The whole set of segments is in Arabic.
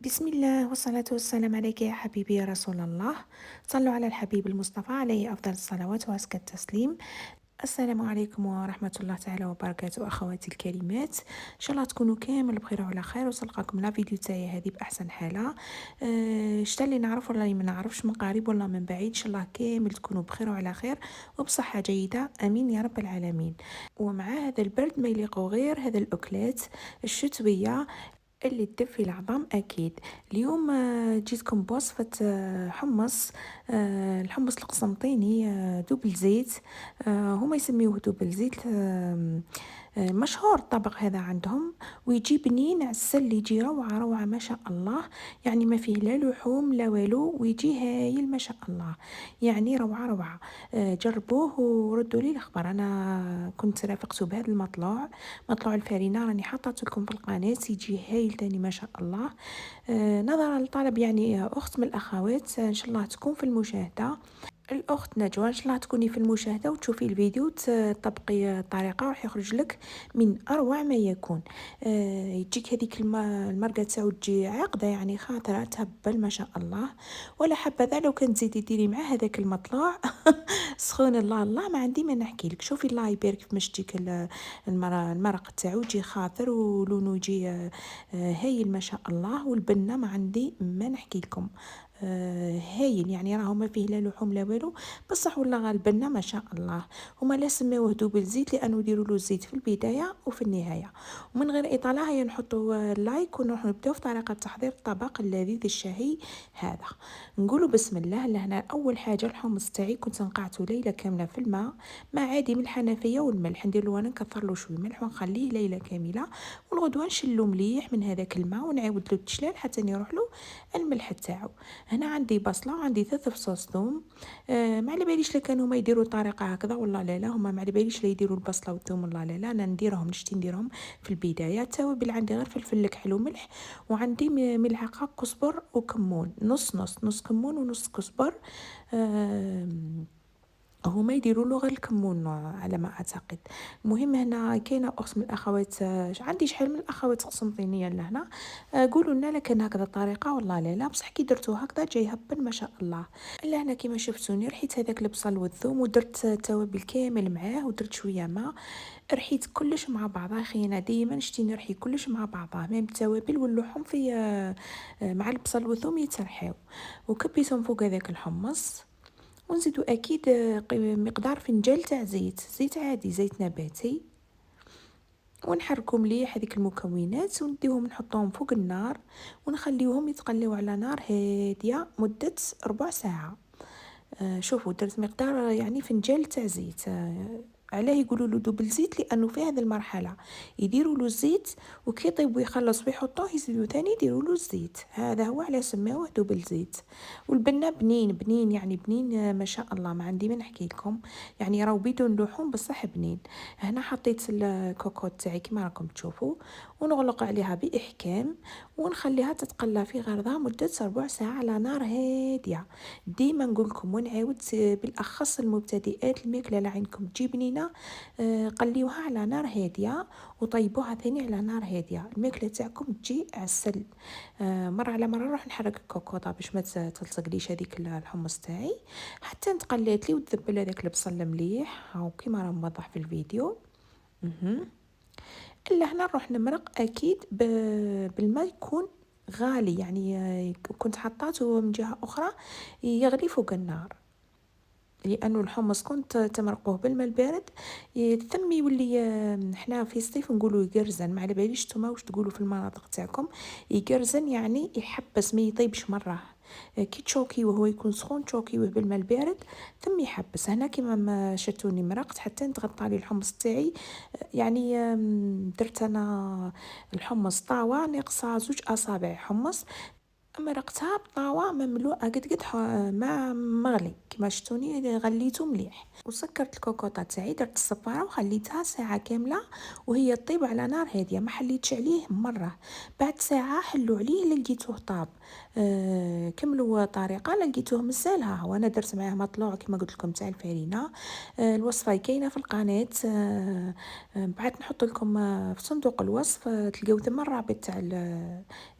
بسم الله والصلاة والسلام عليك يا حبيبي يا رسول الله. صلوا على الحبيب المصطفى عليه أفضل الصلوات وأزكى التسليم. السلام عليكم ورحمة الله تعالى وبركاته أخواتي الكريمات، إن شاء الله تكونوا كامل بخير وعلى خير. وصلقاكم لا فيديو تاعي هذه بأحسن حالة. شتا اللي نعرف ولا اللي ما نعرفش، من قريب ولا من بعيد، إن شاء الله كامل تكونوا بخير وعلى خير وبصحة جيدة، آمين يا رب العالمين. ومع هذا البرد ما يليق غير هذا الأكلات الشتوية اللي تدفي العظام أكيد. اليوم جيتكم بوصفة حمص. الحمص القسنطيني، دوبل زيت. هما يسميوه دوبل زيت. مشهور الطبق هذا عندهم، ويجي بنين عسل، يجي روعة روعة ما شاء الله. يعني ما فيه لا لحوم لا والو، ويجي هايل ما شاء الله. يعني روعة روعة. جربوه وردوا لي الخبر. أنا كنت رافقته بهذا المطلوع، مطلوع الفرينة، راني حاطته لكم في القناة، يجي هايل تاني ما شاء الله. نظرا لطلب يعني أخت من الأخوات، إن شاء الله تكون في المشاهدة. الأخت نجوى، إن شاء الله تكوني في المشاهدة وتشوفي الفيديو تطبقي الطريقة، راح يخرج لك من أروع ما يكون. يجيك هذيك المرقة تاعو تجي عاقدة، يعني خاطرة تهبل ما شاء الله. ولا حبذا لو كنت تزيدي ديري مع هذاك المطلوع سخون الله الله ما عندي ما نحكي لك. شوفي الله يبارك في مشتيك المرق تاعو يجي خاطر، ولونه يجي هايل ما شاء الله. والبنة ما عندي ما نحكي لكم. هايل، يعني راهو ما فيه لا لحوم لا والو، بصح والله غالبنا ما شاء الله. هما لا سماوه دوبل زيت لانه يديروا له الزيت في البدايه وفي النهايه. ومن غير اطاله هيا نحطوا لايك ونروح نبداو في طريقه تحضير الطبق اللذيذ الشهي هذا. نقولوا بسم الله. لهنا اول حاجه الحمص تاعي كنت نقعته ليله كامله في الماء، مع عادي من الحنفيه والملح. ندير له انا نكثر له شويه ملح ونخليه ليله كامله، والغدوه نشلو مليح من هذاك الماء ونعاود له التشلال حتى يروح له الملح تاعو. هنا عندي بصله وعندي 3 فصوص ثوم. ما على باليش لا كانوا ما يديروا طريقه هكذا ولا لا هما ما على باليش لا يديروا البصله والثوم ولا لا انا نديرهم نشتي نديرهم في البدايه. التوابل عندي غير فلفل حلو ملح، وعندي ملعقه كزبر وكمون، نص نص، نص كمون ونص كزبر. هما يديروا له غير الكمون على ما اعتقد. المهم هنا كاينه اخت من الاخوات، عندي شحال من الاخوات قسنطينيه لهنا. قولوا لنا كان هكذا الطريقه والله لا بصح كي درتو هكذا جاي هبل ما شاء الله. لهنا كيما شفتوني رحيت هذاك البصل والثوم ودرت توابل كامل معاه ودرت شويه ماء. رحيت كلش مع بعضه. خينا ديما نشتي نرحي كلش مع بعضه، ميم التوابل واللحوم في مع البصل والثوم يترحيو. وكبيتهم فوق هذاك الحمص، ونزيدو اكيد مقدار فنجان تاع زيت عادي، زيت نباتي. ونحركو مليح هذيك المكونات ونديهم نحطوهم فوق النار، ونخليوهم يتقليو على نار هاديه مده ربع ساعه. شوفوا درت مقدار يعني فنجان تاع زيت. علاه يقولوا له دوبل زيت؟ لانه في هذه المرحله يديروا له الزيت، وكي يطيب ويخلص ويحطوه يزيدوا ثاني يديروا له الزيت. هذا هو على سماوه دوبل زيت. والبنه بنين بنين، يعني بنين ما شاء الله ما عندي ما نحكي لكم. يعني راهو بدون لحوم بصح بنين. هنا حطيت الكوكوت تاعي كما راكم تشوفوا، ونغلق عليها باحكام، ونخليها تتقلى في غرضها مده ربع ساعه على نار هاديه. ديما نقول لكم ونعاود بالاخص المبتدئات الماكله اللي عندكم تجي بنينه، قليوها على نار هاديه وطيبوها ثاني على نار هاديه، الماكله تاعكم تجي عسل. مره على مره نروح نحرك الكوكوطه باش ما تلصقليش هذيك الحمص تاعي حتى نتقلات لي وتذبل هذاك البصل مليح هاو كيما راه موضح في الفيديو. مهم. الا هنا نروح نمرق اكيد بالماء يكون غالي، يعني كنت حطاته من جهة أخرى يغلي فوق النار، لأنه الحمص كنت تمرقوه بالماء البارد ثم يولي. حنا في الصيف نقولوا يقرزن، ما على باليش نتوما واش تقولوا في المناطق تاعكم. يقرزن يعني يحبس ما يطيبش مرة. كي تشوكي وهو يكون سخون تشوكيوه بالماء البارد ثم يحبس. هنا كيما ما شتوني مرقت حتى نتغطى لي الحمص تاعي. يعني درت انا الحمص طاوة ناقصة 2 أصابع حمص. مرقتها بطاوة مملوءة قد ما مغلي كما شفتوني غليته مليح، وسكرت الكوكوطه تاعي، درت الصفاره وخليتها ساعه كامله وهي طيب على نار هاديه، ما حليتش عليه مره. بعد ساعه حلو عليه لقيتوه طاب. كملوا طريقه لقيتوه مزال. ها هو انا درت معاه مطلوع كما قلت لكم تاع الفرينه. الوصفه كاينه في القناه. بعد نحط لكم في صندوق الوصف، تلقاو ثم الرابط تاع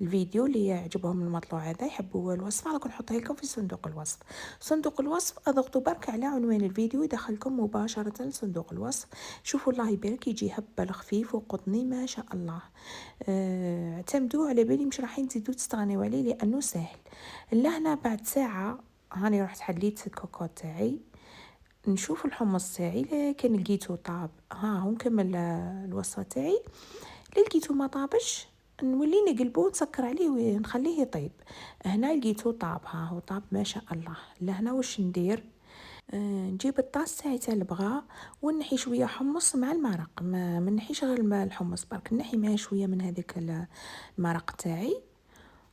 الفيديو اللي يعجبهم المطلوع هذا يحبوا الوصفه، راكم نحطها لكم في صندوق الوصف. صندوق الوصف اضغطوا برك على عنوان الفيديو يدخلكم مباشره لصندوق الوصف. شوفوا الله يبارك يجي هبل خفيف وقطني ما شاء الله. اعتمدوا على بالي مش راح تزيدوا تستغنيوا عليه لانه سهل. لهنا بعد ساعه هاني رحت حليت الكوكو تاعي، نشوف الحمص تاعي كان لقيته طاب. ها هو نكمل الوصفه تاعي. لقيته ما طابش نولي نقلبو ونسكر عليه ونخليه يطيب. هنا لقيته طاب. ها هو طاب ما شاء الله. لهنا واش ندير؟ نجيب الطاس تاعي تاع البغاء ونحي شويه حمص مع المرق، ما نحيش غير الحمص برك، نحي معاه شويه من هذاك المرق تاعي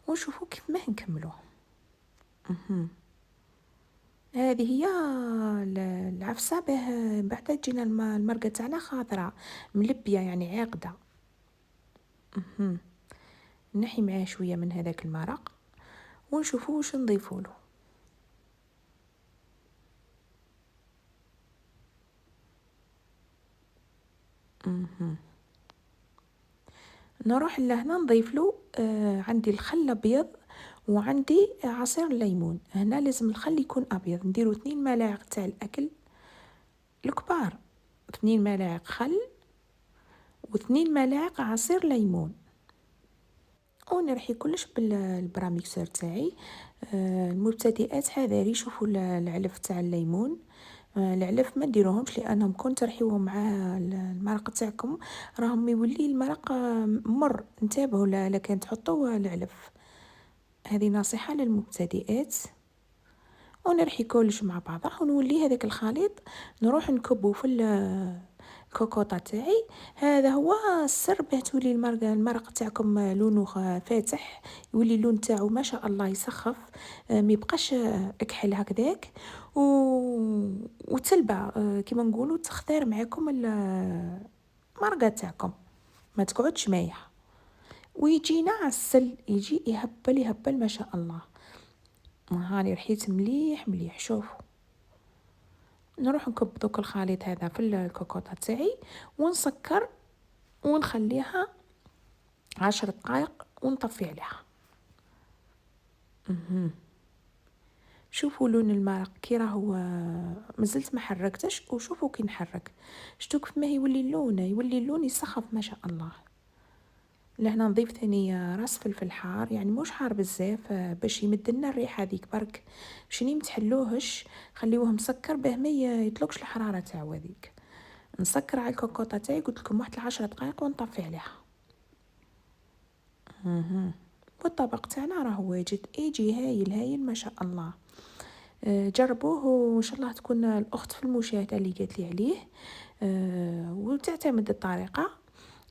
ونشوفوا كيف ما نكملوه. هذه هي العفسه به بعد تجينا المرقه تاعنا خضراء ملبيه يعني عاقده. نحي معاه شويه من هذاك المرق ونشوفوا واش نضيفوا له. نروح لهنا نضيف له عندي الخل الابيض وعندي عصير الليمون. هنا لازم الخل يكون ابيض، نديرو 2 ملاعق تاع الاكل الكبار، 2 ملاعق خل و2 ملاعق عصير ليمون، ونرحي كلش بالبراميكسور تاعي. المبتدئات حذاري، شوفوا العلف تاع الليمون. العلف ما ديروهمش لانهم كون ترحيوهم مع المرق تاعكم راهم يولي المرق مر، انتبهوا لا كان تحطوا العلف. هذه نصيحه للمبتدئات. ونرحي كلش مع بعضه ونولي هذاك الخليط نروح نكبه في الكوكوطه تاعي. هذا هو السر باه تولي المرق تاعكم لونه فاتح، يولي اللون تاعو ما شاء الله يسخف، ما يبقاش اكحل هكذاك وتلبع كما نقولوا تختار معكم المرقه تاعكم ما تقعدش مايحه، ويجينا عسل، يجي يهبل ما شاء الله. هاني رحيت مليح مليح. شوفوا نروح نكب دوك الخليط هذا في الكوكوطه تاعي ونسكر ونخليها 10 دقائق ونطفي عليها. شوفوا لون المرق كي راهو مازلت ما حركتش، وشوفوا كي نحرك شتو كيف ما يولي اللون، يولي اللون يسخف ما شاء الله. لهنا نضيف ثاني راس فلفل حار، يعني مش حار بزاف باش يمد لنا الريحه هذيك برك، باش ما تحلوهش خليوه مسكر باه ما يطلقش الحراره تاعو هذيك. نسكر على الكوكوطه تاعي قلت لكم واحد 10 دقائق ونطفي عليها. والطبق تاعنا راه واجد، يجي هايل هايل ما شاء الله. جربوه وان شاء الله تكون الاخت في المشاهده اللي قالت لي عليه وتعتمد الطريقه،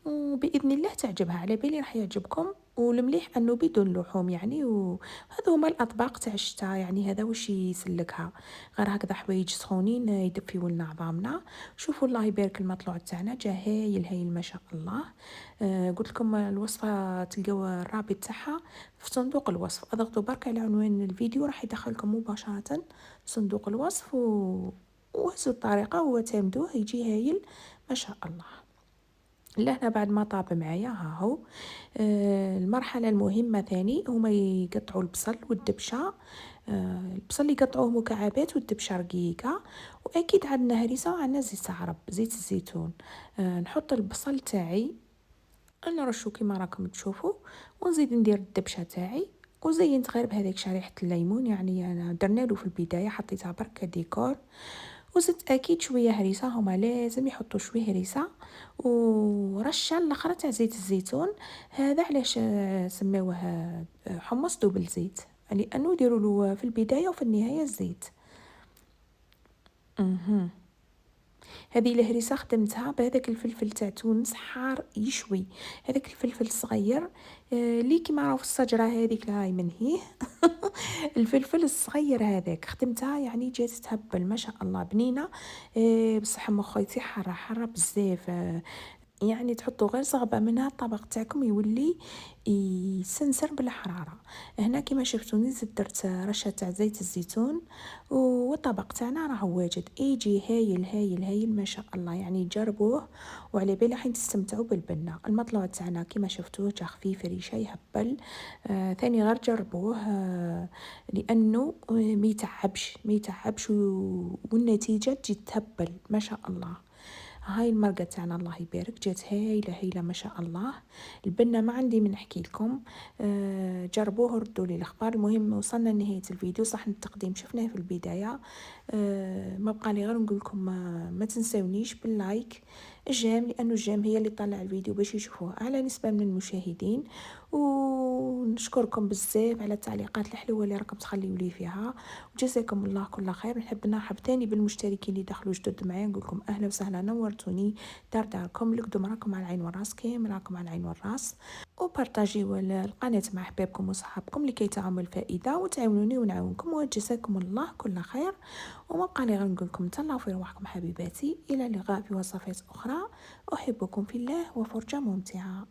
وباذن الله تعجبها. على بالي راح يعجبكم. والمليح انه بدون لحوم يعني، وهذا هما الاطباق تاع الشتاء يعني. هذا واش يسلكها غير هكذا حوايج سخونين يدفيو لنا عظامنا. شوفوا الله يبارك المطلوع تاعنا جا هايل هايل ما شاء الله. قلت لكم الوصفه تلقاو الرابط تاعها في صندوق الوصف، اضغطوا برك على عنوان الفيديو راح يدخلكم مباشره صندوق الوصف وهزوا الطريقه واعتمدوه يجي هايل ما شاء الله. لهنا بعد ما طاب معايا ها هو. المرحله المهمه ثاني هما يقطعوا البصل والدبشه. البصل يقطعوه مكعبات والدبشه رقيقه، واكيد عندنا هريسه وعندنا زيت زعرب زيت الزيتون. نحط البصل تاعي نرشو كيما راكم تشوفوا، ونزيد ندير الدبشه تاعي، وزينت غير بهذيك شريحه الليمون يعني انا درنا له في البدايه حطيتها برك ديكور. وزدت اكيد شويه هريسه، هما لازم يحطوا شويه هريسه ورشه الاخرى تاع زيت الزيتون. هذا علاش سماوه حمص دوبل زيت، لانه يديروا له في البدايه وفي النهايه الزيت. هذه الهريسه خدمتها بهذاك الفلفل تاع تونس حار يشوي، هذاك الفلفل الصغير اللي كيما راهو في الشجره هذيك هاي من هي الفلفل الصغير هذاك خدمتها، يعني جات تهبل ما شاء الله بنينه. بصح مخيتي حاره حاره بزاف، يعني تحطوا غير صغبة منها الطبق تاعكم يولي يسنسر بالحرارة. هنا كما شفتوني زدت درت رشة تاع زيت الزيتون، والطبق تاعنا راه واجد يجي هايل هايل هايل ما شاء الله. يعني جربوه وعلى بالي حين تستمتعوا بالبنة. المطلوع تاعنا كما شفتوه جا خفيف ريشه يهبل. ثاني غير جربوه لانه ما يتعبش والنتيجة تجي تهبل ما شاء الله. هاي المرقة تاعنا الله يبارك جات هايلة هايلة ما شاء الله. البنة ما عندي من نحكي لكم، جربوه وردوا لي الاخبار. المهم وصلنا لنهاية الفيديو، صح التقديم شفناه في البداية. ما بقى لي غير نقول لكم ما تنسونيش باللايك الجيم، لانه الجيم هي اللي طلع الفيديو باش يشوفوه اعلى نسبة من المشاهدين. ونشكركم بزاف على التعليقات الحلوة اللي راكم تخليوا لي فيها، وجزاكم الله كل خير. نحب نرحب تاني بالمشتركين اللي دخلوا جدد معايا، نقول لكم اهلا وسهلا نورتوني. داركم لقدم راكم على العين والراس، كامل راكم على العين والراس. وبارطاجيوا القناة مع احبابكم وصحابكم لكي تعمل الفائدة وتعاونوني ونعاونكم، وجزاكم الله كل خير. وما بقى لي غير نقول لكم تهلاو في رواحكم حبيباتي، الى اللقاء في وصفات اخرى. احبكم في الله وفرجة ممتعة.